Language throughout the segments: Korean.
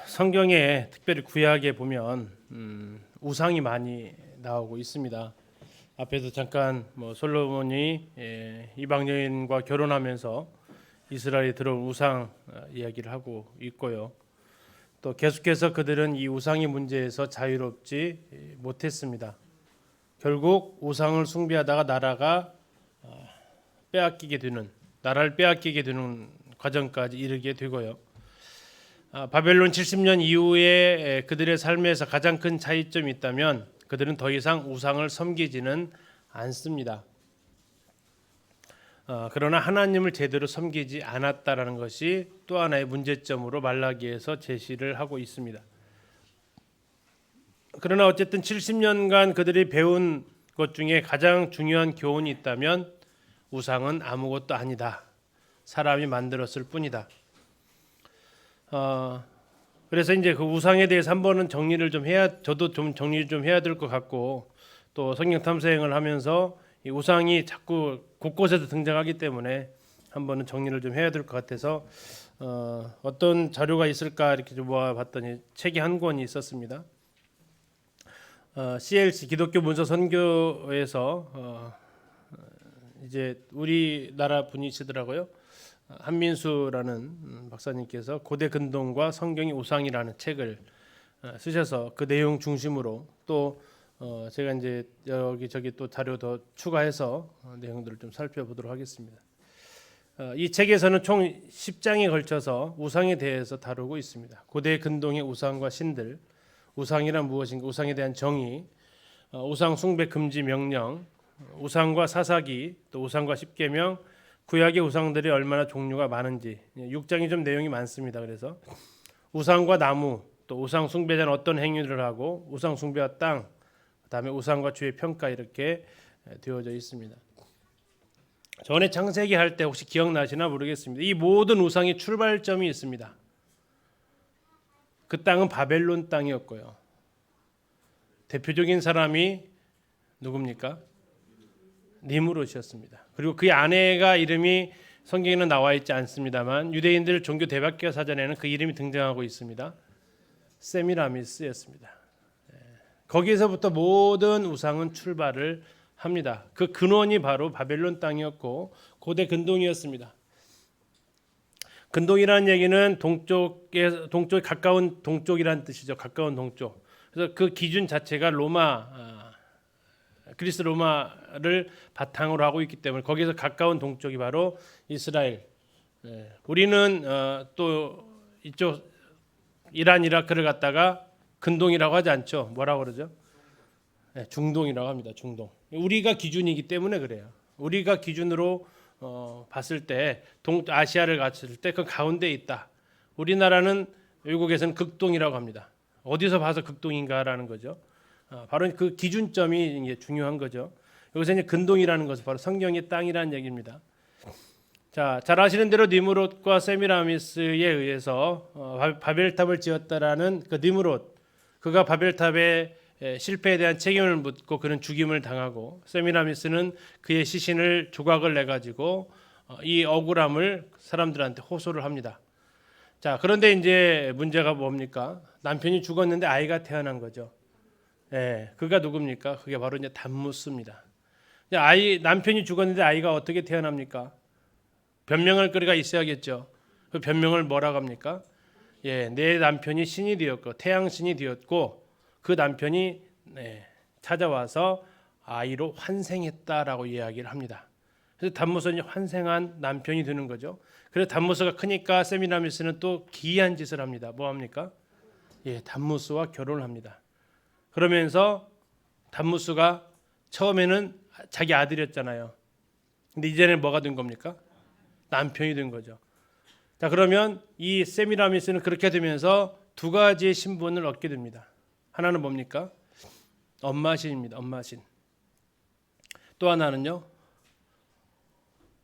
성경에 특별히 구약에 보면 우상이 많이 나오고 있습니다. 앞에서 잠깐 솔로몬이 이방 여인과 결혼하면서 이스라엘에 들어온 우상 이야기를 하고 있고요. 또 계속해서 그들은 이 우상의 문제에서 자유롭지 못했습니다. 결국 우상을 숭배하다가 나라를 빼앗기게 되는 과정까지 이르게 되고요. 바벨론 70년 이후에 그들의 삶에서 가장 큰 차이점이 있다면 그들은 더 이상 우상을 섬기지는 않습니다. 그러나 하나님을 제대로 섬기지 않았다라는 것이 또 하나의 문제점으로 말라기에서 제시를 하고 있습니다. 그러나 어쨌든 70년간 그들이 배운 것 중에 가장 중요한 교훈이 있다면 우상은 아무것도 아니다. 사람이 만들었을 뿐이다. 그래서 이제 그 우상에 대해서 한 번은 저도 좀 정리를 좀 해야 될 것 같고, 또 성경 탐색을 하면서 이 우상이 자꾸 곳곳에서 등장하기 때문에 한 번은 정리를 좀 해야 될 것 같아서 어떤 자료가 있을까 이렇게 좀 모아봤더니 책이 한 권이 있었습니다. CLC 기독교 문서 선교에서 이제 우리나라 분이시더라고요. 한민수라는 박사님께서 고대 근동과 성경의 우상이라는 책을 쓰셔서 그 내용 중심으로 또 제가 이제 여기저기 또 자료 더 추가해서 내용들을 좀 살펴보도록 하겠습니다. 이 책에서는 총 10장에 걸쳐서 우상에 대해서 다루고 있습니다. 고대 근동의 우상과 신들, 우상이란 무엇인가, 우상에 대한 정의, 우상 숭배 금지 명령, 우상과 사사기, 또 우상과 십계명, 구약의 우상들이 얼마나 종류가 많은지 6장이 좀 내용이 많습니다. 그래서 우상과 나무, 또 우상 숭배자는 어떤 행위를 하고 우상 숭배와 땅, 그다음에 우상과 주의 평가 이렇게 되어져 있습니다. 전에 창세기 할 때 혹시 기억나시나 모르겠습니다. 이 모든 우상의 출발점이 있습니다. 그 땅은 바벨론 땅이었고요. 대표적인 사람이 누굽니까? 니므롯이었습니다. 그리고 그의 아내가 이름이 성경에는 나와 있지 않습니다만 유대인들 종교 대박기와 사전에는 그 이름이 등장하고 있습니다. 세미라미스였습니다. 거기에서부터 모든 우상은 출발을 합니다. 그 근원이 바로 바벨론 땅이었고 고대 근동이었습니다. 근동이라는 얘기는 동쪽에 가까운 동쪽이라는 뜻이죠. 가까운 동쪽. 그래서 그 기준 자체가 그리스 로마를 바탕으로 하고 있기 때문에 거기서 가까운 동쪽이 바로 이스라엘. 우리는 또 이쪽 이란 이라크를 갖다가 근동이라고 하지 않죠. 뭐라고 그러죠? 중동이라고 합니다. 중동. 우리가 기준이기 때문에 그래요. 우리가 기준으로 봤을 때 아시아를 갔을 때 그 가운데에 있다. 우리나라는 외국에서는 극동이라고 합니다. 어디서 봐서 극동인가라는 거죠. 바로 그 기준점이 이제 중요한 거죠. 여기서 이제 근동이라는 것은 바로 성경의 땅이라는 얘기입니다. 자, 잘 아시는 대로 니므롯과 세미라미스에 의해서 바벨탑을 지었다라는 그 니므롯, 그가 바벨탑의 실패에 대한 책임을 묻고 그는 죽임을 당하고, 세미라미스는 그의 시신을 조각을 내 가지고 이 억울함을 사람들한테 호소를 합니다. 자, 그런데 이제 문제가 뭡니까? 남편이 죽었는데 아이가 태어난 거죠. 그가 누굽니까? 그게 바로 이제 담무스입니다. 남편이 죽었는데 아이가 어떻게 태어납니까? 변명할 거리가 있어야겠죠. 그 변명을 뭐라고 합니까? 내 남편이 신이 되었고 태양신이 되었고 그 남편이 찾아와서 아이로 환생했다라고 이야기를 합니다. 그래서 담무스는 환생한 남편이 되는 거죠. 그래서 담무스가 크니까 세미라미스는 또 기이한 짓을 합니다. 뭐 합니까? 담무스와 결혼을 합니다. 그러면서 담무스가 처음에는 자기 아들이었잖아요. 근데 이제는 뭐가 된 겁니까? 남편이 된 거죠. 자, 그러면 이 세미라미스는 그렇게 되면서 두 가지의 신분을 얻게 됩니다. 하나는 뭡니까? 엄마신입니다. 엄마신. 또 하나는요,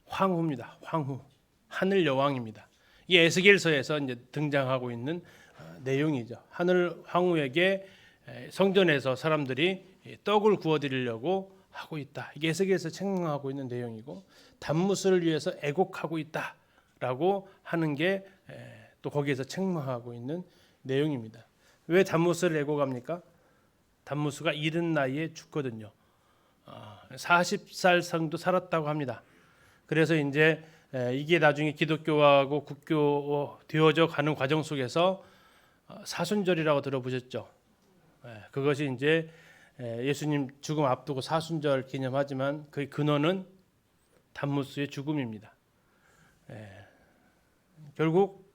황후입니다. 황후. 하늘 여왕입니다. 이 에스겔서에서 이제 등장하고 있는 내용이죠. 하늘 황후에게 성전에서 사람들이 떡을 구워드리려고 하고 있다. 이게 에스겔에서 책망하고 있는 내용이고, 담무스를 위해서 애곡하고 있다라고 하는 게 또 거기에서 책망하고 있는 내용입니다. 왜 단무스를 내고 갑니까? 단무스가 이른 나이에 죽거든요. 40살 정도 살았다고 합니다. 그래서 이제 이게 나중에 기독교하고 국교 되어져 가는 과정 속에서 사순절이라고 들어보셨죠? 그것이 이제 예수님 죽음 앞두고 사순절 기념하지만 그 근원은 단무스의 죽음입니다. 결국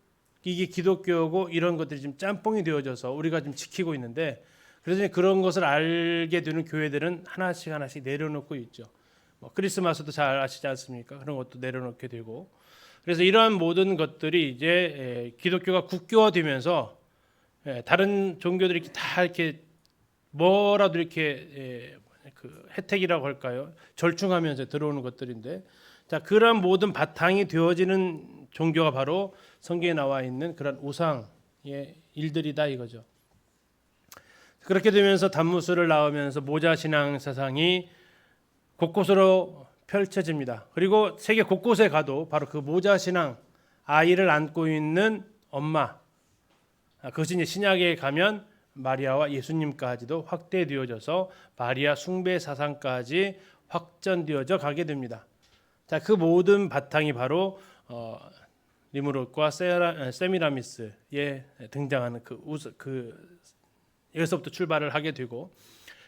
이게 기독교고 이런 것들이 지금 짬뽕이 되어져서 우리가 지금 지키고 있는데, 그래서 그런 것을 알게 되는 교회들은 하나씩 내려놓고 있죠. 크리스마스도 잘 아시지 않습니까? 그런 것도 내려놓게 되고, 그래서 이러한 모든 것들이 이제 기독교가 국교화되면서 다른 종교들이 다 이렇게 뭐라도 이렇게 그 혜택이라고 할까요? 절충하면서 들어오는 것들인데, 자, 그런 모든 바탕이 되어지는 종교가 바로 성경에 나와 있는 그런 우상의 일들이다 이거죠. 그렇게 되면서 단무스를 나오면서 모자 신앙 사상이 곳곳으로 펼쳐집니다. 그리고 세계 곳곳에 가도 바로 그 모자 신앙, 아이를 안고 있는 엄마, 그것이 이제 신약에 가면 마리아와 예수님까지도 확대되어져서 마리아 숭배 사상까지 확전되어져 가게 됩니다. 자, 그 모든 바탕이 바로 니무롯과 세미라미스에 등장하는 여기서부터 출발을 하게 되고,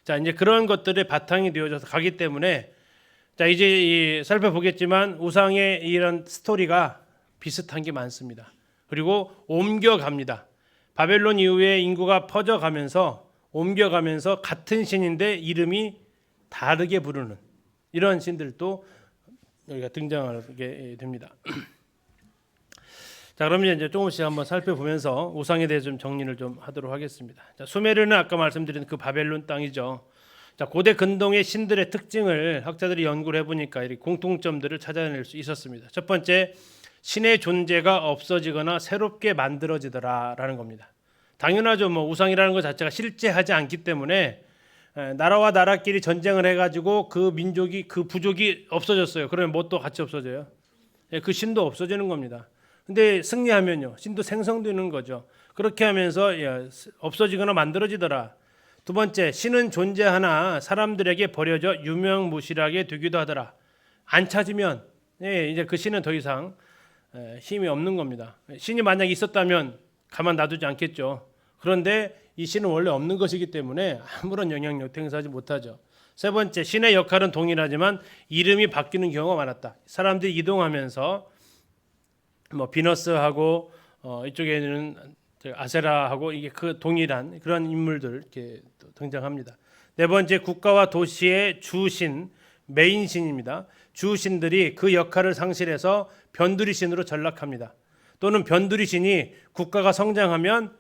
자, 이제 그런 것들의 바탕이 되어져서 가기 때문에, 자, 이제 살펴보겠지만 우상의 이런 스토리가 비슷한 게 많습니다. 그리고 옮겨갑니다. 바벨론 이후에 인구가 퍼져가면서 옮겨가면서 같은 신인데 이름이 다르게 부르는 이런 신들도 여기가 등장하게 됩니다. 자, 그러면 이제 조금씩 한번 살펴보면서 우상에 대해서 좀 정리를 좀 하도록 하겠습니다. 자, 수메르는 아까 말씀드린 그 바벨론 땅이죠. 자, 고대 근동의 신들의 특징을 학자들이 연구를 해보니까 이렇게 공통점들을 찾아낼 수 있었습니다. 첫 번째, 신의 존재가 없어지거나 새롭게 만들어지더라라는 겁니다. 당연하죠. 우상이라는 것 자체가 실제하지 않기 때문에 나라와 나라끼리 전쟁을 해가지고 그 민족이 그 부족이 없어졌어요. 그러면 뭣도 같이 없어져요? 그 신도 없어지는 겁니다. 근데 승리하면요, 신도 생성되는 거죠. 그렇게 하면서 없어지거나 만들어지더라. 두 번째, 신은 존재하나 사람들에게 버려져 유명무실하게 되기도 하더라. 안 찾으면 이제 그 신은 더 이상 힘이 없는 겁니다. 신이 만약 있었다면 가만 놔두지 않겠죠. 그런데 이 신은 원래 없는 것이기 때문에 아무런 영향력 행사하지 못하죠. 세 번째, 신의 역할은 동일하지만 이름이 바뀌는 경우가 많았다. 사람들이 이동하면서 비너스하고 이쪽에는 아세라하고 이게 그 동일한 그런 인물들 이렇게 등장합니다. 네 번째, 국가와 도시의 주신, 메인 신입니다. 주신들이 그 역할을 상실해서 변두리 신으로 전락합니다. 또는 변두리 신이 국가가 성장하면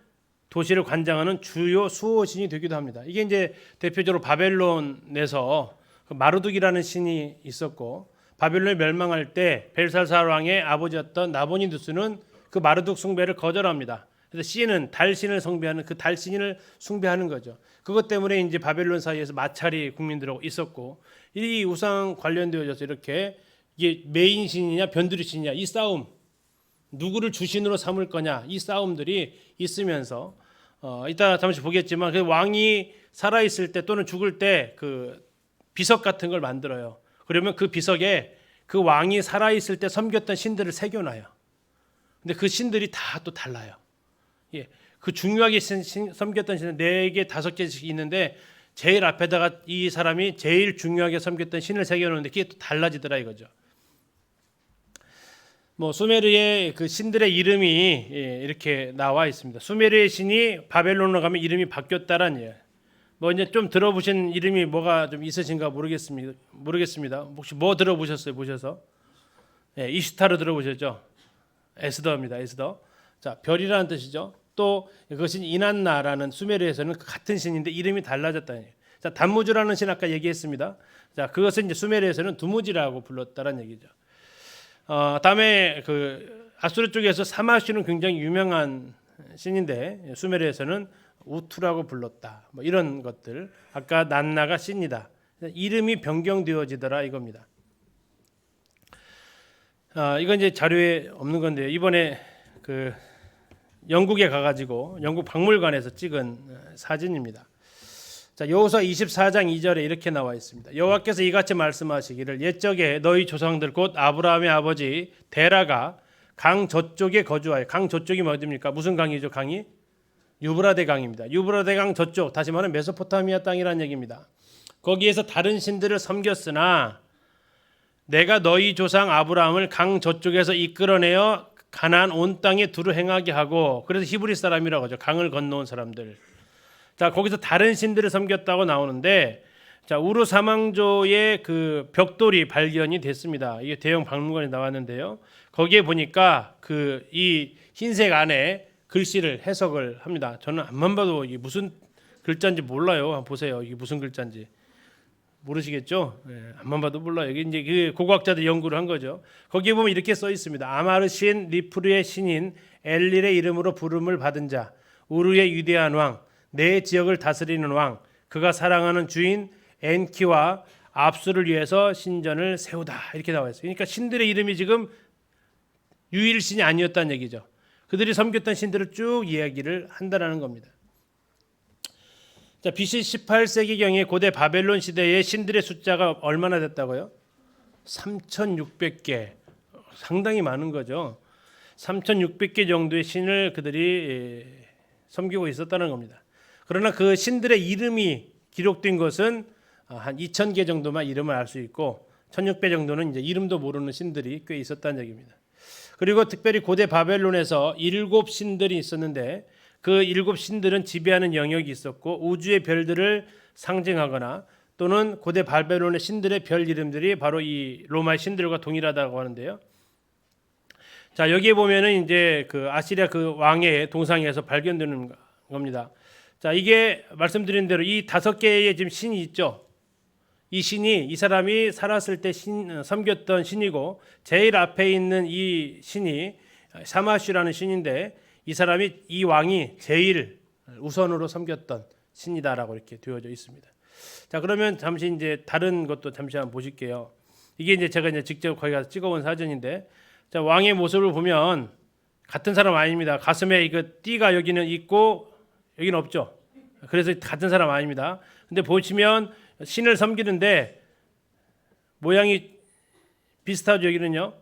도시를 관장하는 주요 수호신이 되기도 합니다. 이게 이제 대표적으로 바벨론에서 마르둑이라는 신이 있었고, 바벨론이 멸망할 때 벨사살 왕의 아버지였던 나보니두스는 그 마르둑 숭배를 거절합니다. 그래서 신은 달신을 숭배하는 그 달신을 숭배하는 거죠. 그것 때문에 이제 바벨론 사이에서 마찰이 국민들하고 있었고, 이 우상 관련되어져서 이렇게 이게 메인 신이냐 변두리 신이냐 이 싸움, 누구를 주신으로 삼을 거냐 이 싸움들이 있으면서 이따 잠시 보겠지만 그 왕이 살아 있을 때 또는 죽을 때 그 비석 같은 걸 만들어요. 그러면 그 비석에 그 왕이 살아 있을 때 섬겼던 신들을 새겨놔요. 근데 그 신들이 다 또 달라요. 그 중요하게 섬겼던 신은 4개, 5개씩 있는데 제일 앞에다가 이 사람이 제일 중요하게 섬겼던 신을 새겨놓는데 그게 또 달라지더라 이거죠. 수메르의 그 신들의 이름이 이렇게 나와 있습니다. 수메르의 신이 바벨론으로 가면 이름이 바뀌었다라는 예요. 이제 좀 들어보신 이름이 뭐가 좀 있으신가 모르겠습니다. 혹시 뭐 들어보셨어요? 보셔서 이슈타르 들어보셨죠? 에스더입니다. 에스더. 자, 별이라는 뜻이죠. 또 그것이 이난나라는 수메르에서는 같은 신인데 이름이 달라졌다는 얘기예요. 자, 단무즈라는 신 아까 얘기했습니다. 자, 그것은 이제 수메르에서는 두무지라고 불렀다는 얘기죠. 다음에 그 아수르 쪽에서 사마시는 굉장히 유명한 신인데 수메르에서는 우투라고 불렀다. 이런 것들. 아까 난나가 신이다. 이름이 변경되어지더라 이겁니다. 이건 이제 자료에 없는 건데요. 이번에 그 영국에 가가지고 영국 박물관에서 찍은 사진입니다. 자, 여호수아 24장 2절에 이렇게 나와 있습니다. 여호와께서 이같이 말씀하시기를 옛적에 너희 조상들 곧 아브라함의 아버지 데라가 강 저쪽에 거주하여, 강 저쪽이 어디입니까? 무슨 강이죠? 강이 유브라데 강입니다. 유브라데 강 저쪽, 다시 말하면 메소포타미아 땅이라는 얘기입니다. 거기에서 다른 신들을 섬겼으나 내가 너희 조상 아브라함을 강 저쪽에서 이끌어내어 가나안 온 땅에 두루 행하게 하고, 그래서 히브리 사람이라고 하죠. 강을 건너온 사람들. 자, 거기서 다른 신들을 섬겼다고 나오는데, 자, 우르 사망조의 그 벽돌이 발견이 됐습니다. 이게 대형 박물관에 나왔는데요. 거기에 보니까 그 이 흰색 안에 글씨를 해석을 합니다. 저는 앞만 봐도 이게 무슨 글자인지 몰라요. 한번 보세요. 이게 무슨 글자인지 모르시겠죠? 앞만 봐도 몰라요. 이게 이제 그 고고학자들 연구를 한 거죠. 거기에 보면 이렇게 써 있습니다. 아마르 신 리프르의 신인 엘릴의 이름으로 부름을 받은 자, 우르의 위대한 왕, 내 지역을 다스리는 왕, 그가 사랑하는 주인 엔키와 압수를 위해서 신전을 세우다, 이렇게 나와 있어요. 그러니까 신들의 이름이 지금 유일신이 아니었다는 얘기죠. 그들이 섬겼던 신들을 쭉 이야기를 한다라는 겁니다. 자, BC 18세기경에 고대 바벨론 시대의 신들의 숫자가 얼마나 됐다고요? 3,600개. 상당히 많은 거죠. 3,600개 정도의 신을 그들이 섬기고 있었다는 겁니다. 그러나 그 신들의 이름이 기록된 것은 한 2,000개 정도만 이름을 알 수 있고 1,600 정도는 이제 이름도 모르는 신들이 꽤 있었다는 얘기입니다. 그리고 특별히 고대 바벨론에서 7 신들이 있었는데 그 7 신들은 지배하는 영역이 있었고 우주의 별들을 상징하거나 또는 고대 바벨론의 신들의 별 이름들이 바로 이 로마의 신들과 동일하다고 하는데요. 자, 여기에 보면은 이제 그 아시리아 그 왕의 동상에서 발견되는 겁니다. 자, 이게 말씀드린 대로 이 5개의 지금 신이 있죠. 이 신이 이 사람이 살았을 때 섬겼던 신이고 제일 앞에 있는 이 신이 사마슈라는 신인데 이 사람이 이 왕이 제일 우선으로 섬겼던 신이다라고 이렇게 되어져 있습니다. 자, 그러면 잠시 이제 다른 것도 잠시 한번 보실게요. 이게 이제 제가 이제 직접 거기 가서 찍어온 사진인데, 자, 왕의 모습을 보면 같은 사람 아닙니다. 가슴에 이거 띠가 여기는 있고 여기는 없죠. 그래서 같은 사람 아닙니다. 근데 보시면 신을 섬기는데 모양이 비슷하죠. 여기는요.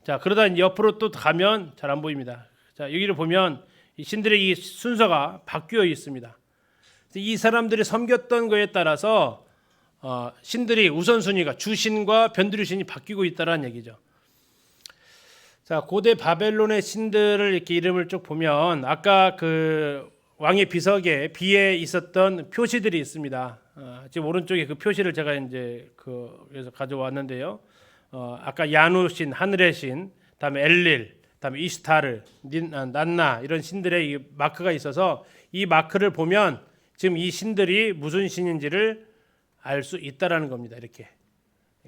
자, 그러다 옆으로 또 가면 잘 안 보입니다. 자, 여기를 보면 이 신들의 이 순서가 바뀌어 있습니다. 이 사람들이 섬겼던 거에 따라서 신들이 우선순위가 주신과 변두리신이 바뀌고 있다는 얘기죠. 자, 고대 바벨론의 신들을 이렇게 이름을 쭉 보면 아까 그 왕의 비석에 비에 있었던 표시들이 있습니다. 지금 오른쪽에 그 표시를 제가 이제 그래서 가져왔는데요. 아까 야누 신, 하늘의 신, 다음에 엘릴, 다음에 이스타르, 난나 이런 신들의 이 마크가 있어서 이 마크를 보면 지금 이 신들이 무슨 신인지를 알 수 있다라는 겁니다. 이렇게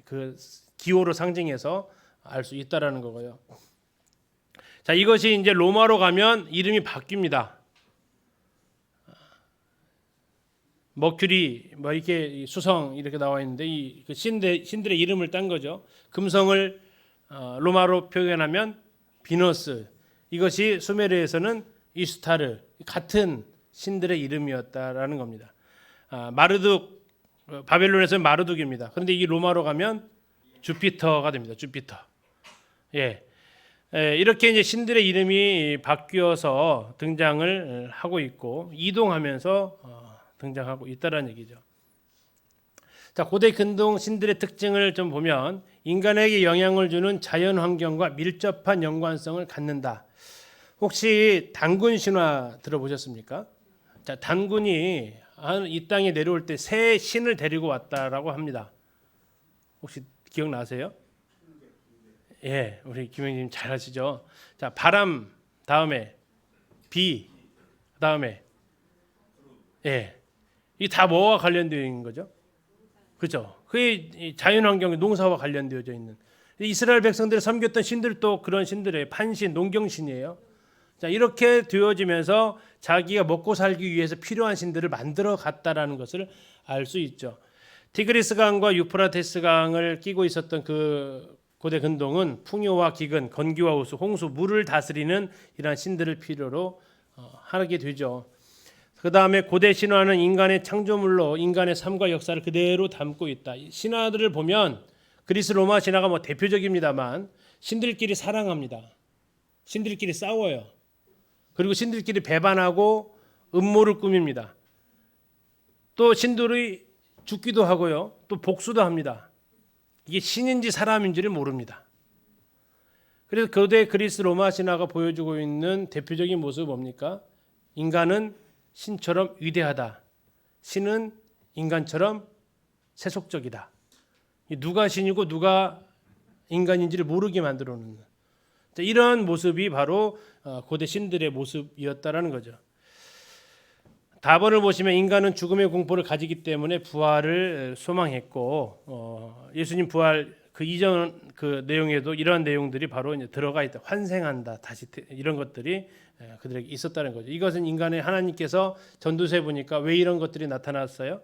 그 기호로 상징해서 알 수 있다라는 거고요. 자, 이것이 이제 로마로 가면 이름이 바뀝니다. 머큐리 뭐 이렇게 수성 이렇게 나와 있는데 이 그 신들의 이름을 딴 거죠. 금성을 로마로 표현하면 비너스, 이것이 수메르에서는 이스타르, 같은 신들의 이름이었다라는 겁니다. 마르둑, 바벨론에서는 마르둑입니다. 그런데 이 로마로 가면 주피터가 됩니다. 주피터. 예. 이렇게 이제 신들의 이름이 바뀌어서 등장을 하고 있고 이동하면서 등장하고 있다라는 얘기죠. 자, 고대 근동 신들의 특징을 좀 보면 인간에게 영향을 주는 자연 환경과 밀접한 연관성을 갖는다. 혹시 단군 신화 들어보셨습니까? 자, 단군이 이 땅에 내려올 때 새 신을 데리고 왔다라고 합니다. 혹시 기억나세요? 예, 우리 김영님 잘 아시죠? 자, 바람 다음에 비 다음에 예, 이 다 뭐와 관련되어 있는 거죠? 그렇죠? 그게 자연환경 농사와 관련되어져 있는 이스라엘 백성들이 섬겼던 신들도 그런 신들이에요. 판신, 농경신이에요. 자, 이렇게 되어지면서 자기가 먹고 살기 위해서 필요한 신들을 만들어 갔다라는 것을 알 수 있죠. 티그리스 강과 유프라테스 강을 끼고 있었던 그 고대 근동은 풍요와 기근, 건기와 우수, 홍수, 물을 다스리는 이러한 신들을 필요로 하게 되죠. 그 다음에 고대 신화는 인간의 창조물로 인간의 삶과 역사를 그대로 담고 있다. 신화들을 보면 그리스 로마 신화가 뭐 대표적입니다만 신들끼리 사랑합니다. 신들끼리 싸워요. 그리고 신들끼리 배반하고 음모를 꾸밉니다. 또 신들이 죽기도 하고요. 또 복수도 합니다. 이게 신인지 사람인지를 모릅니다. 그래서 거대 그리스 로마 신화가 보여주고 있는 대표적인 모습은 뭡니까? 인간은 신처럼 위대하다. 신은 인간처럼 세속적이다. 누가 신이고 누가 인간인지를 모르게 만들어 놓는 이런 모습이 바로 고대 신들의 모습이었다라는 거죠. 다번을 보시면 인간은 죽음의 공포를 가지기 때문에 부활을 소망했고 예수님 부활 그 이전 그 내용에도 이러한 내용들이 바로 이제 들어가 있다. 환생한다. 다시 이런 것들이 그들에게 있었다는 거죠. 이것은 인간의 하나님께서 전도서에 보니까 왜 이런 것들이 나타났어요?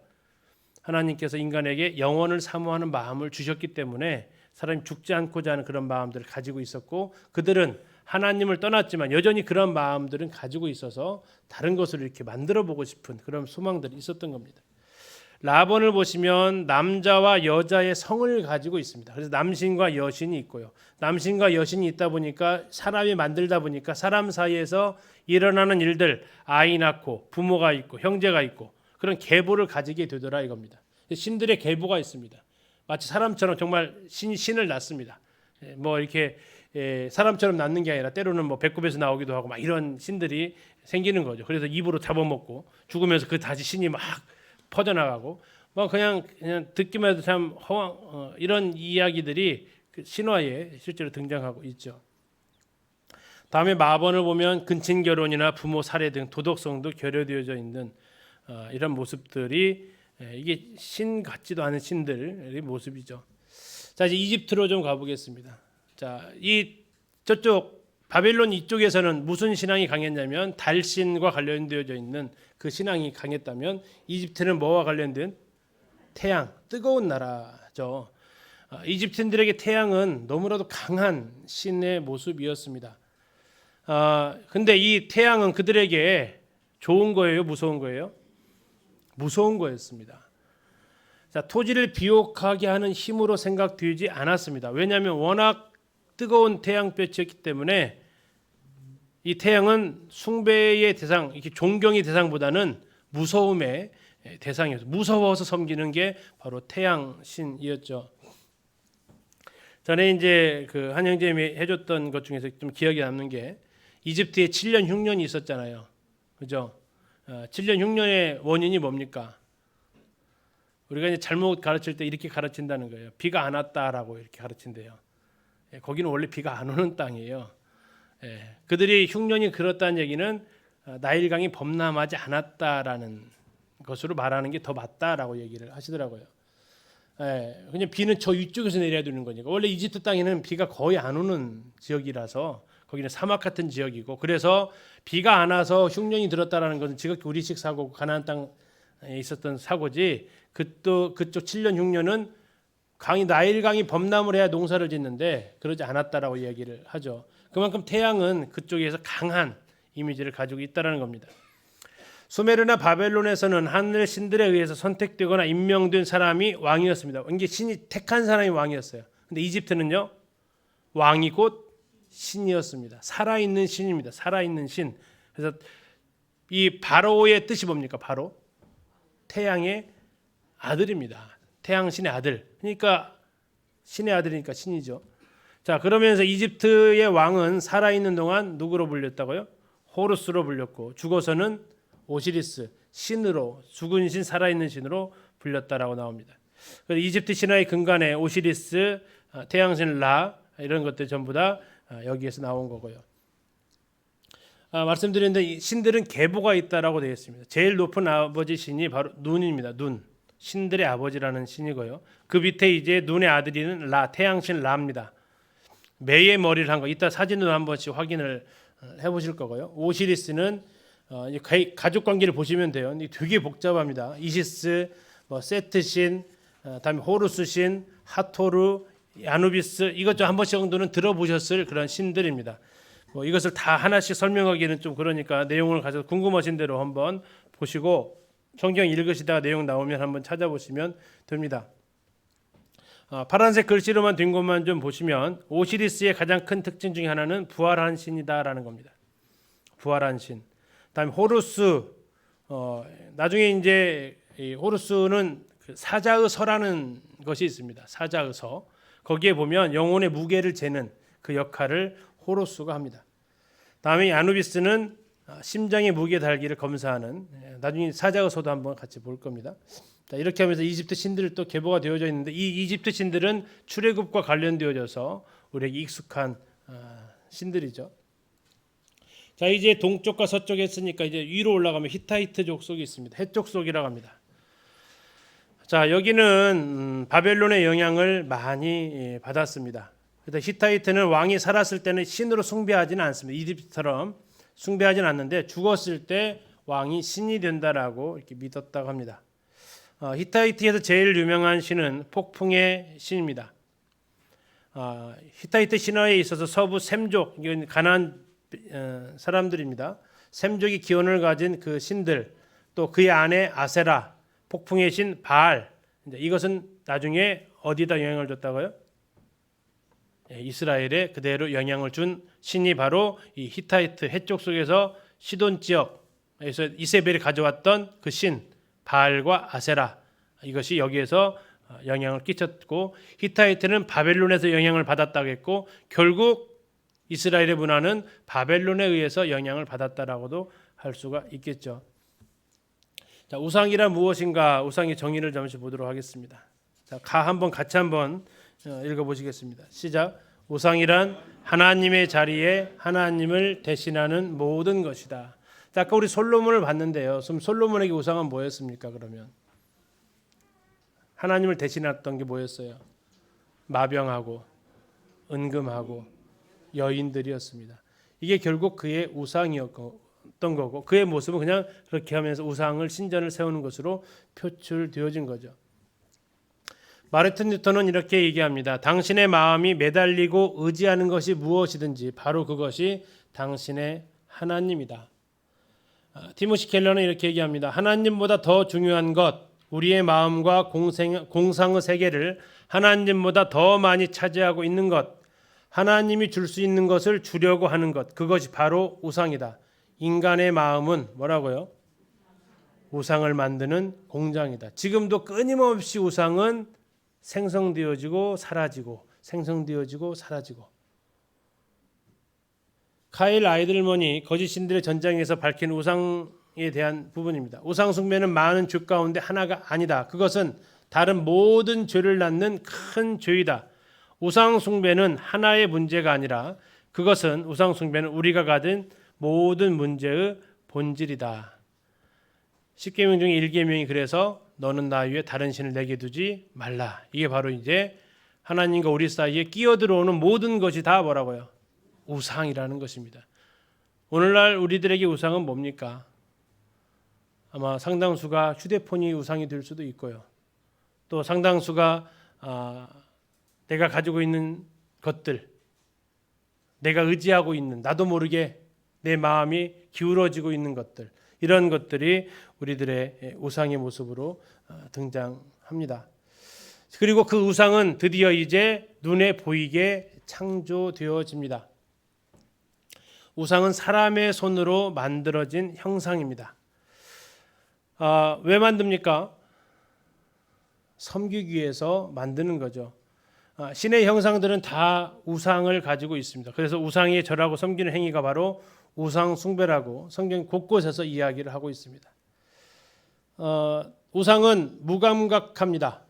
하나님께서 인간에게 영원을 사모하는 마음을 주셨기 때문에 사람이 죽지 않고자 하는 그런 마음들을 가지고 있었고 그들은 하나님을 떠났지만 여전히 그런 마음들은 가지고 있어서 다른 것을 이렇게 만들어 보고 싶은 그런 소망들이 있었던 겁니다. 라본을 보시면 남자와 여자의 성을 가지고 있습니다. 그래서 남신과 여신이 있고요. 남신과 여신이 있다 보니까 사람이 만들다 보니까 사람 사이에서 일어나는 일들 아이 낳고 부모가 있고 형제가 있고 그런 계보를 가지게 되더라 이겁니다. 신들의 계보가 있습니다. 마치 사람처럼 정말 신을 낳습니다. 뭐 이렇게 사람처럼 낳는 게 아니라 때로는 뭐 배꼽에서 나오기도 하고 막 이런 신들이 생기는 거죠. 그래서 입으로 잡아먹고 죽으면서 그 다시 신이 막 퍼져나가고 뭐 그냥 듣기만 해도 참 이런 이야기들이 그 신화에 실제로 등장하고 있죠. 다음에 마번을 보면 근친 결혼이나 부모 살해 등 도덕성도 결여되어져 있는 이런 모습들이 이게 신 같지도 않은 신들의 모습이죠. 자 이제 이집트로 좀 가보겠습니다. 자, 저쪽 바벨론 이쪽에서는 무슨 신앙이 강했냐면 달신과 관련되어져 있는 그 신앙이 강했다면 이집트는 뭐와 관련된 태양, 뜨거운 나라죠. 이집트인들에게 태양은 너무나도 강한 신의 모습이었습니다. 근데 이 태양은 그들에게 좋은 거예요, 무서운 거예요? 무서운 거였습니다. 자, 토지를 비옥하게 하는 힘으로 생각되지 않았습니다. 왜냐하면 워낙 뜨거운 태양볕이었기 때문에 이 태양은 숭배의 대상, 이렇게 존경의 대상보다는 무서움의 대상이었어요. 무서워서 섬기는 게 바로 태양신이었죠. 전에 이제 그 한 형제님이 해줬던 것 중에서 좀 기억에 남는 게 이집트에 7년 흉년이 있었잖아요. 그죠? 7년 흉년의 원인이 뭡니까? 우리가 이제 잘못 가르칠 때 이렇게 가르친다는 거예요. 비가 안 왔다라고 이렇게 가르친대요. 거기는 원래 비가 안 오는 땅이에요. 그들이 흉년이 그렇다는 얘기는 나일강이 범람하지 않았다라는 것으로 말하는 게 더 맞다라고 얘기를 하시더라고요. 그냥 비는 저 위쪽에서 내려야 되는 거니까 원래 이집트 땅에는 비가 거의 안 오는 지역이라서 거기는 사막 같은 지역이고 그래서 비가 안 와서 흉년이 들었다라는 것은 지극히 우리식 사고고 가나안 땅에 있었던 사고지 그쪽 7년 흉년은 나일강이 범람을 해야 농사를 짓는데 그러지 않았다라고 이야기를 하죠. 그만큼 태양은 그쪽에서 강한 이미지를 가지고 있다라는 겁니다. 수메르나 바벨론에서는 하늘 신들에 의해서 선택되거나 임명된 사람이 왕이었습니다. 이게 신이 택한 사람이 왕이었어요. 근데 이집트는요 왕이 곧 신이었습니다. 살아있는 신입니다. 살아있는 신. 그래서 이 바로의 뜻이 뭡니까? 바로 태양의 아들입니다. 태양신의 아들. 그러니까 신의 아들이니까 신이죠. 자, 그러면서 이집트의 왕은 살아있는 동안 누구로 불렸다고요? 호루스로 불렸고 죽어서는 오시리스, 신으로 죽은 신, 살아있는 신으로 불렸다라고 나옵니다. 이집트 신화의 근간에 오시리스, 태양신 라 이런 것들 전부 다 여기에서 나온 거고요. 말씀드렸는데 신들은 계보가 있다라고 되어 있습니다. 제일 높은 아버지 신이 바로 눈입니다. 눈. 신들의 아버지라는 신이고요. 그 밑에 이제 눈의 아들이는 라, 태양신 라입니다. 매의 머리를 한 거. 이따 사진으로 한 번씩 확인을 해보실 거고요. 오시리스는 가족 관계를 보시면 돼요. 되게 복잡합니다. 이시스, 세트신, 다음에 호루스신, 하토르, 아누비스 이것 좀 한 번씩 정도는 들어보셨을 그런 신들입니다. 뭐 이것을 다 하나씩 설명하기는 좀 그러니까 내용을 가져서 궁금하신 대로 한번 보시고 성경 읽으시다가 내용 나오면 한번 찾아보시면 됩니다. 파란색 글씨로만 된 것만 좀 보시면 오시리스의 가장 큰 특징 중에 하나는 부활한 신이다라는 겁니다. 부활한 신. 그다음에 호루스. 나중에 이제 이 호루스는 그 사자의 서라는 것이 있습니다. 사자의 서. 거기에 보면 영혼의 무게를 재는 그 역할을 호루스가 합니다. 다음에 아누비스는 심장의 무게 달기를 검사하는, 나중에 사자의 서도 한번 같이 볼 겁니다. 자, 이렇게 하면서 이집트 신들이 또 계보가 되어져 있는데 이 이집트 신들은 출애굽과 관련되어져서 우리에게 익숙한 신들이죠. 자, 이제 동쪽과 서쪽에 했으니까 이제 위로 올라가면 히타이트 족속이 있습니다. 헷 족속이라고 합니다. 자, 여기는 바벨론의 영향을 많이 받았습니다. 그래서 히타이트는 왕이 살았을 때는 신으로 숭배하지는 않습니다. 이집트처럼 숭배하지는 않는데 죽었을 때 왕이 신이 된다라고 이렇게 믿었다고 합니다. 히타이트에서 제일 유명한 신은 폭풍의 신입니다. 히타이트 신화에 있어서 서부 셈족, 이건 가나안 사람들입니다. 셈족이 기원을 가진 그 신들, 또 그의 아내 아세라, 폭풍의 신 바알, 이것은 나중에 어디다 영향을 줬다고요? 이스라엘에 그대로 영향을 준 신이 바로 이 히타이트 해쪽 속에서 시돈 지역에서 이세벨이 가져왔던 그 신 바알과 아세라, 이것이 여기에서 영향을 끼쳤고, 히타이트는 바벨론에서 영향을 받았다고 했고 결국 이스라엘의 문화는 바벨론에 의해서 영향을 받았다라고도 할 수가 있겠죠. 자, 우상이란 무엇인가? 우상의 정의를 잠시 보도록 하겠습니다. 자, 같이 한번 읽어보시겠습니다. 시작. 우상이란 하나님의 자리에 하나님을 대신하는 모든 것이다. 자, 아까 우리 솔로몬을 봤는데요. 그럼 솔로몬에게 우상은 뭐였습니까? 그러면 하나님을 대신했던 게 뭐였어요? 마병하고 은금하고 여인들이었습니다. 이게 결국 그의 우상이었던 거고, 그의 모습은 그냥 그렇게 하면서 우상을 신전을 세우는 것으로 표출되어진 거죠. 마르틴 루터는 이렇게 얘기합니다. 당신의 마음이 매달리고 의지하는 것이 무엇이든지 바로 그것이 당신의 하나님이다. 티모시 켈러는 이렇게 얘기합니다. 하나님보다 더 중요한 것, 우리의 마음과 공상의 세계를 하나님보다 더 많이 차지하고 있는 것, 하나님이 줄 수 있는 것을 주려고 하는 것, 그것이 바로 우상이다. 인간의 마음은 뭐라고요? 우상을 만드는 공장이다. 지금도 끊임없이 우상은 생성되어지고 사라지고 생성되어지고 사라지고. 카일 아이들먼이 거짓 신들의 전장에서 밝힌 우상에 대한 부분입니다. 우상 숭배는 많은 죄 가운데 하나가 아니다. 그것은 다른 모든 죄를 낳는 큰 죄이다. 우상 숭배는 하나의 문제가 아니라 그것은 우상 숭배는 우리가 가진 모든 문제의 본질이다. 10계명 중에 1계명이 그래서 너는 나 위에 다른 신을 내게 두지 말라. 이게 바로 이제 하나님과 우리 사이에 끼어들어오는 모든 것이 다 뭐라고요? 우상이라는 것입니다. 오늘날 우리들에게 우상은 뭡니까? 아마 상당수가 휴대폰이 우상이 될 수도 있고요. 또 상당수가 내가 가지고 있는 것들, 내가 의지하고 있는, 나도 모르게 내 마음이 기울어지고 있는 것들, 이런 것들이 우리들의 우상의 모습으로 등장합니다. 그리고 그 우상은 드디어 이제 눈에 보이게 창조되어집니다. 우상은 사람의 손으로 만들어진 형상입니다. 왜 만듭니까? 섬기기 위해서 만드는 거죠. 신의 형상들은 다 우상을 가지고 있습니다. 그래서 우상에 절하고 섬기는 행위가 바로 우상 숭배라고 성경 곳곳에서 이야기를 하고 있습니다. 우상은 무감각합니다.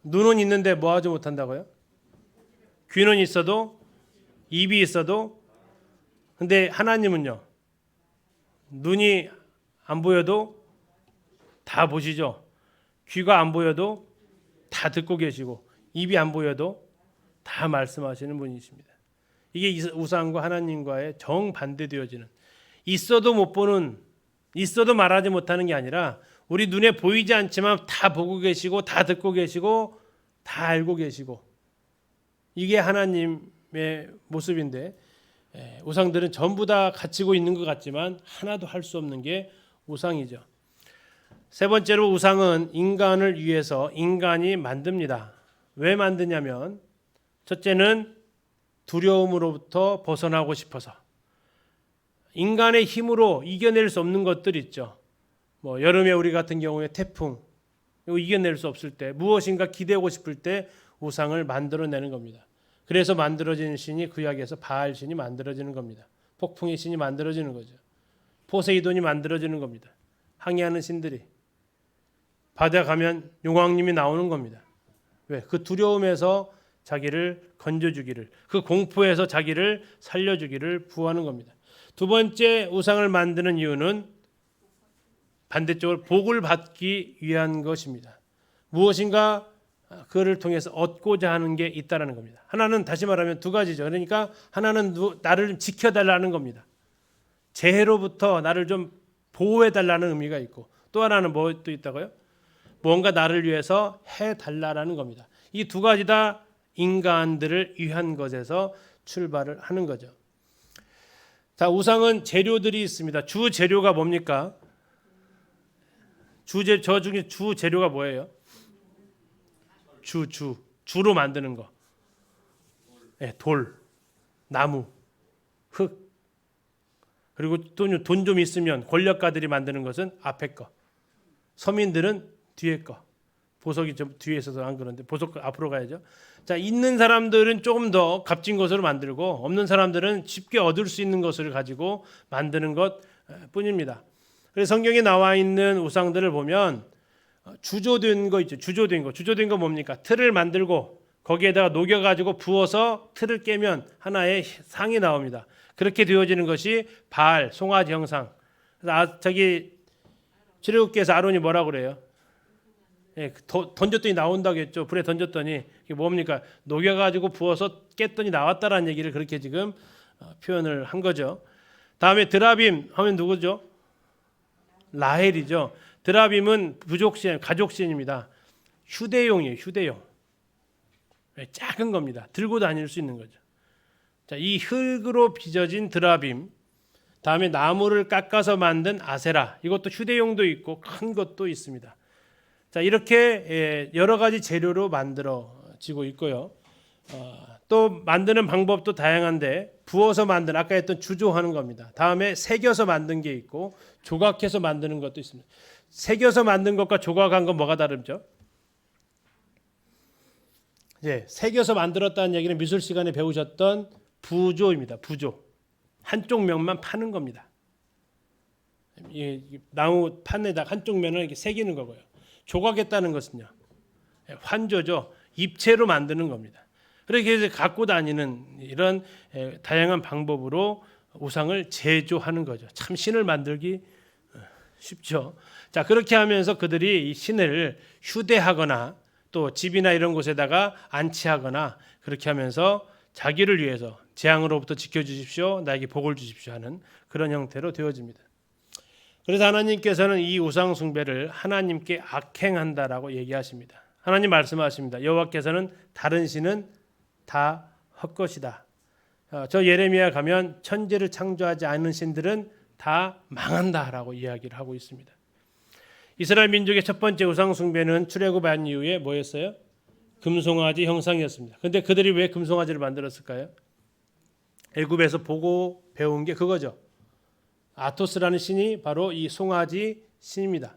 눈은 있는데 뭐 하지 못한다고요? 귀는 있어도, 입이 있어도, 근데 하나님은요, 눈이 안 보여도 다 보시죠. 귀가 안 보여도 다 듣고 계시고, 입이 안 보여도 다 말씀하시는 분이십니다. 이게 우상과 하나님과의 정반대되어지는, 있어도 못 보는, 있어도 말하지 못하는 게 아니라 우리 눈에 보이지 않지만 다 보고 계시고 다 듣고 계시고 다 알고 계시고 이게 하나님의 모습인데 우상들은 전부 다 갖추고 있는 것 같지만 하나도 할 수 없는 게 우상이죠. 세 번째로 우상은 인간을 위해서 인간이 만듭니다. 왜 만드냐면 첫째는 두려움으로부터 벗어나고 싶어서 인간의 힘으로 이겨낼 수 없는 것들 있죠. 뭐 여름에 우리 같은 경우에 태풍 이거 이겨낼 수 없을 때 무엇인가 기대고 싶을 때 우상을 만들어내는 겁니다. 그래서 만들어진 신이 구약에서 바알 신이 만들어지는 겁니다. 폭풍의 신이 만들어지는 거죠. 포세이돈이 만들어지는 겁니다. 항해하는 신들이 바다 가면 용왕님이 나오는 겁니다. 왜? 그 두려움에서 자기를 건져주기를, 그 공포에서 자기를 살려주기를 부하는 겁니다. 두 번째 우상을 만드는 이유는 반대쪽으로 복을 받기 위한 것입니다. 무엇인가 그를 통해서 얻고자 하는 게 있다라는 겁니다. 하나는 다시 말하면 두 가지죠. 그러니까 하나는 나를 좀 지켜달라는 겁니다. 재해로부터 나를 좀 보호해달라는 의미가 있고 또 하나는 뭐 또 있다고요? 뭔가 나를 위해서 해달라는 겁니다. 이 두 가지 다 인간들을 위한 것에서 출발을 하는 거죠. 자, 우상은 재료들이 있습니다. 주 재료가 뭡니까? 저 중에 주 재료가 뭐예요? 주로 만드는 거. 네, 돌, 나무, 흙. 그리고 돈 좀 있으면 권력가들이 만드는 것은 앞에 거. 서민들은 뒤에 거. 보석이 좀 뒤에 있어서 안 그런데 보석 앞으로 가야죠. 자, 있는 사람들은 조금 더 값진 것으로 만들고 없는 사람들은 쉽게 얻을 수 있는 것을 가지고 만드는 것 뿐입니다. 그래서 성경에 나와 있는 우상들을 보면 주조된 거 있죠. 주조된 거 뭡니까? 틀을 만들고 거기에다가 녹여가지고 부어서 틀을 깨면 하나의 상이 나옵니다. 그렇게 되어지는 것이 바알, 송아지 형상. 그래서 저기 출애굽기에서 아론이 뭐라고 그래요? 예, 던졌더니 나온다고 했죠. 불에 던졌더니 이게 뭡니까? 녹여가지고 부어서 깼더니 나왔다라는 얘기를 그렇게 지금 표현을 한 거죠. 다음에 드라빔 하면 누구죠? 라헬이죠. 드라빔은 부족신, 가족신입니다. 휴대용이에요. 휴대용. 작은 겁니다. 들고 다닐 수 있는 거죠. 자, 이 흙으로 빚어진 드라빔, 다음에 나무를 깎아서 만든 아세라, 이것도 휴대용도 있고 큰 것도 있습니다. 자, 이렇게 여러 가지 재료로 만들어지고 있고요. 또 만드는 방법도 다양한데 부어서 만든 아까 했던 주조하는 겁니다. 다음에 새겨서 만든 게 있고 조각해서 만드는 것도 있습니다. 새겨서 만든 것과 조각한 건 뭐가 다르죠? 예, 새겨서 만들었다는 얘기는 미술 시간에 배우셨던 부조입니다. 부조. 한쪽 면만 파는 겁니다. 이 나무 판에다 한쪽 면을 이렇게 새기는 거고요. 조각했다는 것은요, 환조죠. 입체로 만드는 겁니다. 그렇게 해서 갖고 다니는 이런 다양한 방법으로 우상을 제조하는 거죠. 참 신을 만들기 쉽죠. 자, 그렇게 하면서 그들이 이 신을 휴대하거나 또 집이나 이런 곳에다가 안치하거나 그렇게 하면서 자기를 위해서 재앙으로부터 지켜주십시오, 나에게 복을 주십시오 하는 그런 형태로 되어집니다. 그래서 하나님께서는 이 우상 숭배를 하나님께 악행한다라고 얘기하십니다. 하나님 말씀하십니다. 여호와께서는 다른 신은 다 헛것이다. 저 예레미야 가면 천지를 창조하지 않은 신들은 다 망한다라고 이야기를 하고 있습니다. 이스라엘 민족의 첫 번째 우상 숭배는 출애굽한 이후에 뭐였어요? 금송아지 형상이었습니다. 그런데 그들이 왜 금송아지를 만들었을까요? 애굽에서 보고 배운 게 그거죠. 아토스라는 신이 바로 이 송아지 신입니다.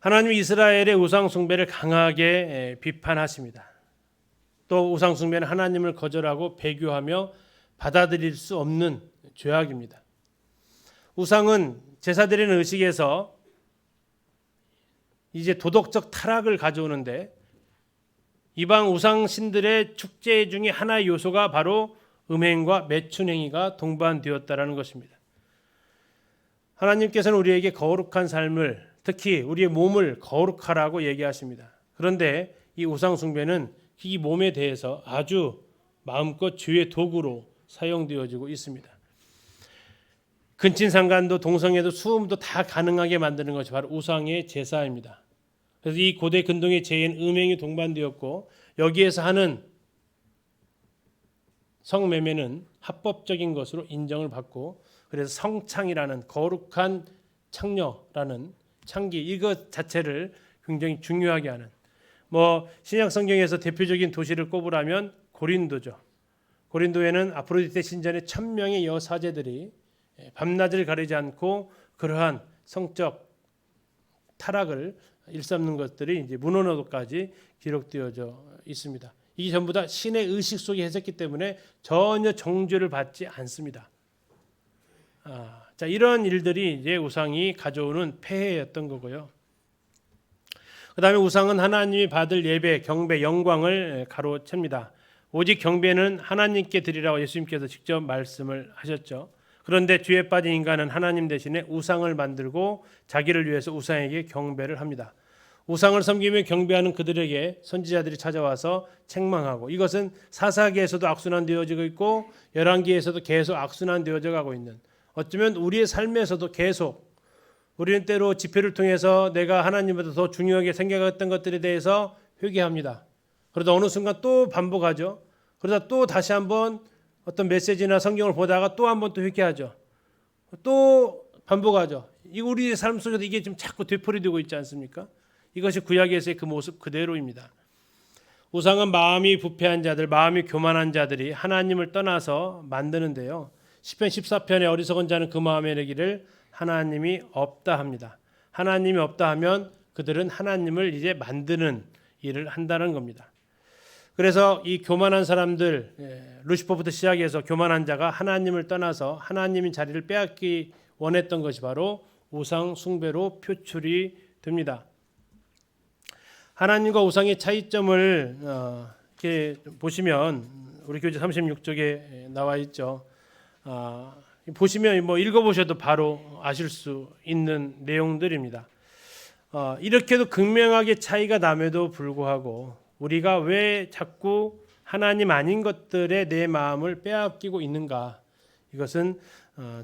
하나님이 이스라엘의 우상 숭배를 강하게 비판하십니다. 또 우상 숭배는 하나님을 거절하고 배교하며 받아들일 수 없는 죄악입니다. 우상은 제사드리는 의식에서 이제 도덕적 타락을 가져오는데 이방 우상 신들의 축제 중에 하나의 요소가 바로 음행과 매춘행위가 동반되었다라는 것입니다. 하나님께서는 우리에게 거룩한 삶을, 특히 우리의 몸을 거룩하라고 얘기하십니다. 그런데 이 우상 숭배는 이 몸에 대해서 아주 마음껏 죄의 도구로 사용되어지고 있습니다. 근친상간도 동성애도 수음도 다 가능하게 만드는 것이 바로 우상의 제사입니다. 그래서 이 고대 근동의 제엔 음행이 동반되었고 여기에서 하는 성매매는 합법적인 것으로 인정을 받고, 그래서 성창이라는 거룩한 창녀라는 창기 이것 자체를 굉장히 중요하게 하는, 신약 성경에서 대표적인 도시를 꼽으라면 고린도죠. 고린도에는 아프로디테 신전의 1000명의 여사제들이 밤낮을 가리지 않고 그러한 성적 타락을 일삼는 것들이 이제 문헌에도까지 기록되어져 있습니다. 이게 전부 다 신의 의식 속에 했었기 때문에 전혀 정죄를 받지 않습니다. 자, 이런 일들이 이제 우상이 가져오는 폐해였던 거고요. 그 다음에 우상은 하나님이 받을 예배, 경배, 영광을 가로챕니다. 오직 경배는 하나님께 드리라고 예수님께서 직접 말씀을 하셨죠. 그런데 죄에 빠진 인간은 하나님 대신에 우상을 만들고 자기를 위해서 우상에게 경배를 합니다. 우상을 섬기며 경배하는 그들에게 선지자들이 찾아와서 책망하고, 이것은 사사기에서도 악순환되어지고 있고 열왕기에서도 계속 악순환되어져 가고 있는, 어쩌면 우리의 삶에서도 계속 우리는 때로 집회를 통해서 내가 하나님보다 더 중요하게 생각했던 것들에 대해서 회개합니다. 그러다 어느 순간 또 반복하죠. 그러다 또 다시 한번 어떤 메시지나 성경을 보다가 또 한번 또 회개하죠. 또 반복하죠. 이 우리의 삶 속에서 이게 좀 자꾸 되풀이되고 있지 않습니까? 이것이 구약에서의 그 모습 그대로입니다. 우상은 마음이 부패한 자들, 마음이 교만한 자들이 하나님을 떠나서 만드는데요. 시편 14편의 어리석은 자는 그 마음에 이르기를 하나님이 없다 합니다. 하나님이 없다 하면 그들은 하나님을 이제 만드는 일을 한다는 겁니다. 그래서 이 교만한 사람들, 루시퍼부터 시작해서 교만한 자가 하나님을 떠나서 하나님의 자리를 빼앗기 원했던 것이 바로 우상 숭배로 표출이 됩니다. 하나님과 우상의 차이점을 이렇게 보시면 우리 교재 36쪽에 나와 있죠. 보시면 읽어보셔도 바로 아실 수 있는 내용들입니다. 이렇게도 극명하게 차이가 남에도 불구하고 우리가 왜 자꾸 하나님 아닌 것들에 내 마음을 빼앗기고 있는가? 이것은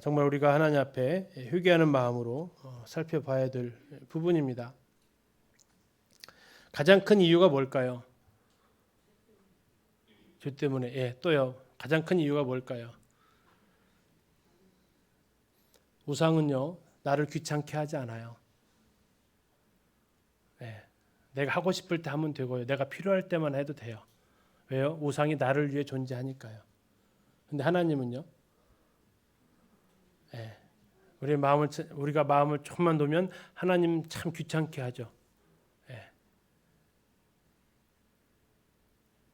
정말 우리가 하나님 앞에 회개하는 마음으로 살펴봐야 될 부분입니다. 가장 큰 이유가 뭘까요? 죄 때문에. 또요. 가장 큰 이유가 뭘까요? 우상은요, 나를 귀찮게 하지 않아요. 내가 하고 싶을 때 하면 되고요. 내가 필요할 때만 해도 돼요. 왜요? 우상이 나를 위해 존재하니까요. 근데 하나님은요, 우리가 마음을 조금만 놓으면 하나님 참 귀찮게 하죠.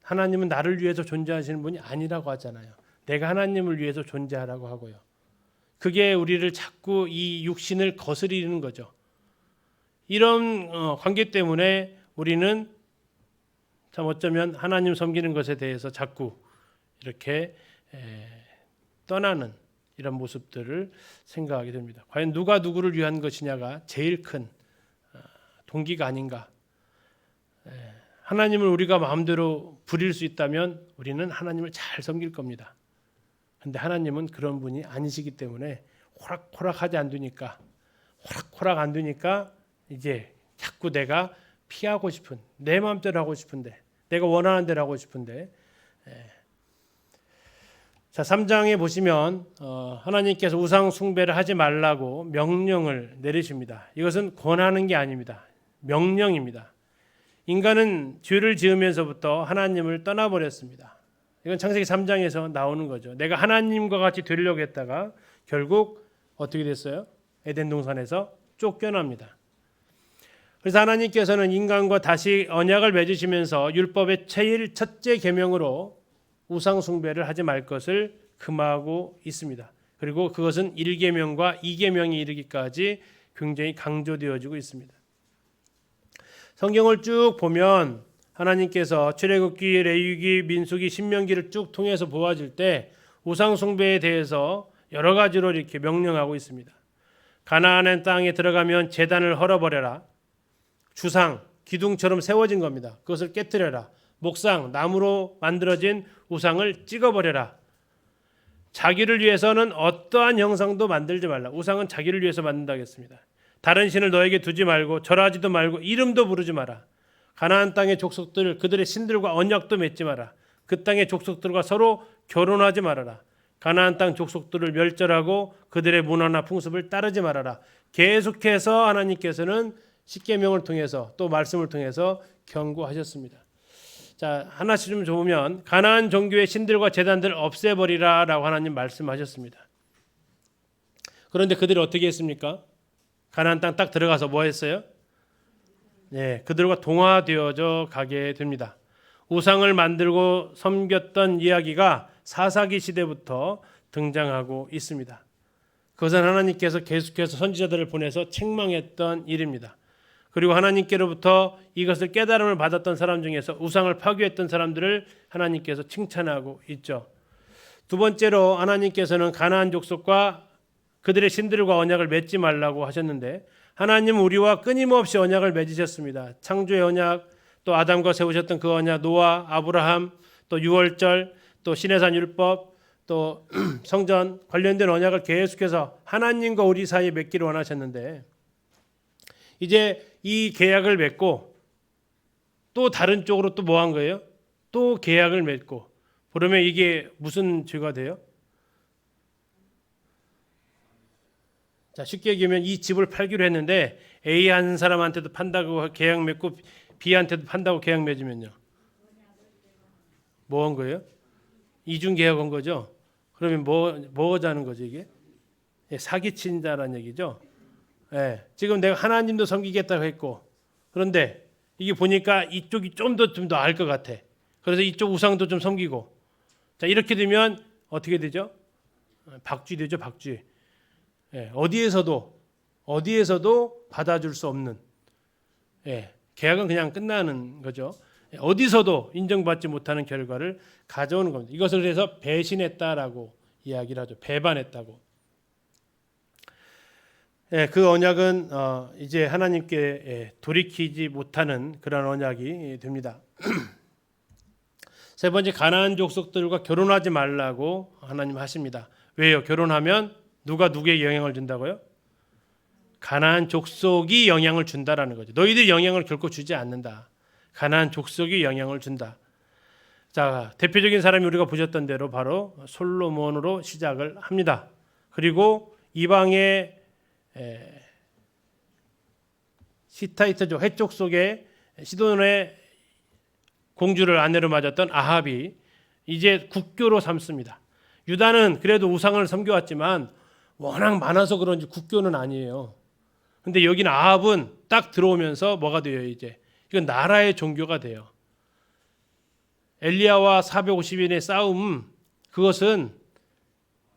하나님은 나를 위해서 존재하시는 분이 아니라고 하잖아요. 내가 하나님을 위해서 존재하라고 하고요. 그게 우리를 자꾸 이 육신을 거스리는 거죠. 이런 관계 때문에 우리는 참 어쩌면 하나님 섬기는 것에 대해서 자꾸 이렇게 떠나는 이런 모습들을 생각하게 됩니다. 과연 누가 누구를 위한 것이냐가 제일 큰 동기가 아닌가. 하나님을 우리가 마음대로 부릴 수 있다면 우리는 하나님을 잘 섬길 겁니다. 근데 하나님은 그런 분이 아니시기 때문에 호락호락하지 않으니까, 호락호락 안 되니까 이제 자꾸 내가 피하고 싶은, 내 마음대로 하고 싶은데, 내가 원하는 대로 하고 싶은데. 자, 3장에 보시면 하나님께서 우상 숭배를 하지 말라고 명령을 내리십니다. 이것은 권하는 게 아닙니다. 명령입니다. 인간은 죄를 지으면서부터 하나님을 떠나버렸습니다. 이건 창세기 3장에서 나오는 거죠. 내가 하나님과 같이 되려고 했다가 결국 어떻게 됐어요? 에덴 동산에서 쫓겨납니다. 그래서 하나님께서는 인간과 다시 언약을 맺으시면서 율법의 제일 첫째 계명으로 우상 숭배를 하지 말 것을 금하고 있습니다. 그리고 그것은 1계명과 2계명에 이르기까지 굉장히 강조되어지고 있습니다. 성경을 쭉 보면 하나님께서 출애굽기, 레위기, 민수기, 신명기를 쭉 통해서 보아질 때 우상 숭배에 대해서 여러 가지로 이렇게 명령하고 있습니다. 가나안 땅에 들어가면 제단을 헐어버려라. 주상, 기둥처럼 세워진 겁니다. 그것을 깨뜨려라. 목상, 나무로 만들어진 우상을 찍어버려라. 자기를 위해서는 어떠한 형상도 만들지 말라. 우상은 자기를 위해서 만든다고 했습니다. 다른 신을 너에게 두지 말고 절하지도 말고 이름도 부르지 마라. 가나안 땅의 족속들, 그들의 신들과 언약도 맺지 마라. 그 땅의 족속들과 서로 결혼하지 말아라. 가나안 땅 족속들을 멸절하고 그들의 문화나 풍습을 따르지 말아라. 계속해서 하나님께서는 십계명을 통해서 또 말씀을 통해서 경고하셨습니다. 자, 하나씩 좀 보면 가나안 종교의 신들과 제단들을 없애버리라라고 하나님 말씀하셨습니다. 그런데 그들이 어떻게 했습니까? 가나안 땅 딱 들어가서 뭐 했어요? 네, 그들과 동화되어져 가게 됩니다. 우상을 만들고 섬겼던 이야기가 사사기 시대부터 등장하고 있습니다. 그것은 하나님께서 계속해서 선지자들을 보내서 책망했던 일입니다. 그리고 하나님께로부터 이것을 깨달음을 받았던 사람 중에서 우상을 파괴했던 사람들을 하나님께서 칭찬하고 있죠. 두 번째로 하나님께서는 가나안 족속과 그들의 신들과 언약을 맺지 말라고 하셨는데 하나님은 우리와 끊임없이 언약을 맺으셨습니다. 창조의 언약, 또 아담과 세우셨던 그 언약, 노아, 아브라함, 또 유월절, 또 시내산 율법, 또 성전 관련된 언약을 계속해서 하나님과 우리 사이에 맺기를 원하셨는데 이제 이 계약을 맺고 또 다른 쪽으로 또 뭐 한 거예요? 또 계약을 맺고 그러면 이게 무슨 죄가 돼요? 자, 쉽게 얘기하면 이 집을 팔기로 했는데 A 한 사람한테도 판다고 계약 맺고 B한테도 판다고 계약 맺으면요. 뭐 한 거예요? 이중 계약한 거죠. 그러면 뭐 하자는 거죠 이게? 사기친다라는 얘기죠. 예, 지금 내가 하나님도 섬기겠다고 했고 그런데 이게 보니까 이쪽이 좀 더 알 것 같아. 그래서 이쪽 우상도 좀 섬기고 자 이렇게 되면 어떻게 되죠? 박쥐 되죠 박쥐. 예, 어디에서도 받아줄 수 없는 계약은 그냥 끝나는 거죠. 어디서도 인정받지 못하는 결과를 가져오는 겁니다. 이것을 그래서 배신했다라고 이야기를 하죠. 배반했다고. 그 언약은 이제 하나님께 돌이키지 못하는 그런 언약이 됩니다. 세 번째 가나안 족속들과 결혼하지 말라고 하나님 하십니다. 왜요? 결혼하면 누가 누구에게 영향을 준다고요? 가나안 족속이 영향을 준다라는 거죠. 너희들 영향을 결코 주지 않는다. 가나안 족속이 영향을 준다. 자, 대표적인 사람이 우리가 보셨던 대로 바로 솔로몬으로 시작을 합니다. 그리고 이방의 시타이트족 해족 속에 시돈의 공주를 아내로 맞았던 아합이 이제 국교로 삼습니다. 유다는 그래도 우상을 섬겨왔지만 워낙 많아서 그런지 국교는 아니에요. 근데 여기는 아합은 딱 들어오면서 뭐가 돼요 이제? 이건 나라의 종교가 돼요. 엘리야와 450인의 싸움 그것은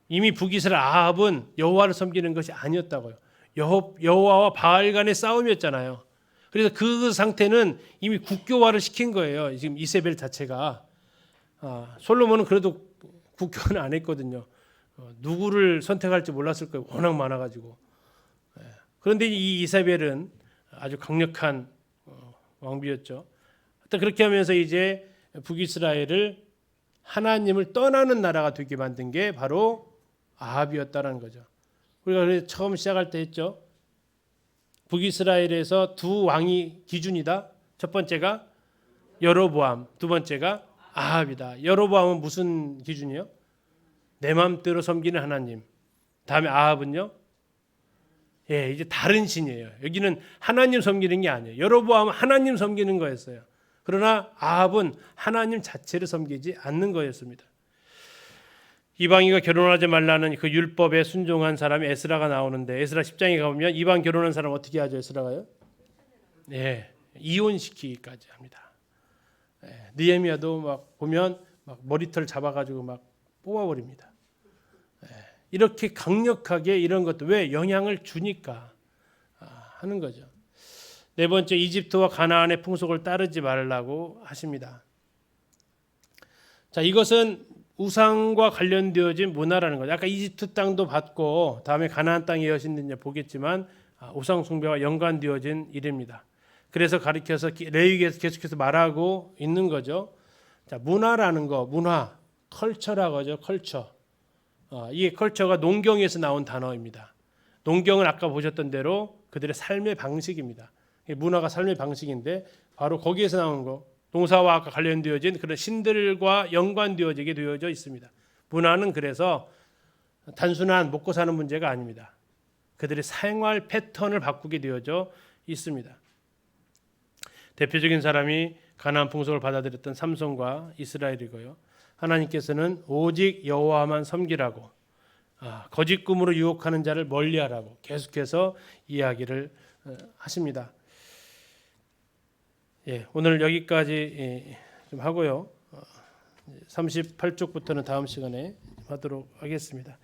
이미 북이스라엘 아합은 여호와를 섬기는 것이 아니었다고요. 여호와와 바알 간의 싸움이었잖아요. 그래서 그 상태는 이미 국교화를 시킨 거예요. 지금 이세벨 자체가. 솔로몬은 그래도 국교는 안 했거든요. 누구를 선택할지 몰랐을 거예요. 워낙 많아가지고. 그런데 이 이세벨은 아주 강력한 왕비였죠. 하여튼 그렇게 하면서 이제 북이스라엘을 하나님을 떠나는 나라가 되게 만든 게 바로 아합이었다라는 거죠. 우리가 처음 시작할 때 했죠. 북이스라엘에서 두 왕이 기준이다. 첫 번째가 여로보암, 두 번째가 아합이다. 여로보암은 무슨 기준이요? 내 마음대로 섬기는 하나님. 다음에 아합은요? 이제 다른 신이에요. 여기는 하나님 섬기는 게 아니에요. 여로보암은 하나님 섬기는 거였어요. 그러나 아합은 하나님 자체를 섬기지 않는 거였습니다. 이방인과 결혼하지 말라는 그 율법에 순종한 사람이 에스라가 나오는데 에스라 10장에 가보면 이방 결혼한 사람 어떻게 하죠? 에스라가요? 이혼시키기까지 합니다. 느헤미야도 막 보면 막 머리털 잡아가지고 막 뽑아버립니다. 이렇게 강력하게 이런 것도 왜 영향을 주니까 하는 거죠. 네 번째 이집트와 가나안의 풍속을 따르지 말라고 하십니다. 자, 이것은 우상과 관련되어진 문화라는 거죠. 아까 이집트 땅도 받고 다음에 가나안 땅의 여신들 이제 보겠지만 우상 숭배와 연관되어진 일입니다. 그래서 가리켜서 레위기에서 계속해서 말하고 있는 거죠. 자, 문화라는 거, 문화, 컬처라고 하죠. 컬처. 이 컬처가 농경에서 나온 단어입니다. 농경은 아까 보셨던 대로 그들의 삶의 방식입니다. 문화가 삶의 방식인데 바로 거기에서 나온 거. 농사와 아까 관련되어진 그런 신들과 연관되어지게 되어져 있습니다. 문화는 그래서 단순한 먹고 사는 문제가 아닙니다. 그들의 생활 패턴을 바꾸게 되어져 있습니다. 대표적인 사람이 가나안 풍속을 받아들였던 삼손과 이스라엘이고요. 하나님께서는 오직 여호와만 섬기라고, 거짓 꿈으로 유혹하는 자를 멀리하라고 계속해서 이야기를 하십니다. 예, 오늘 여기까지 좀 하고요. 38쪽부터는 다음 시간에 하도록 하겠습니다.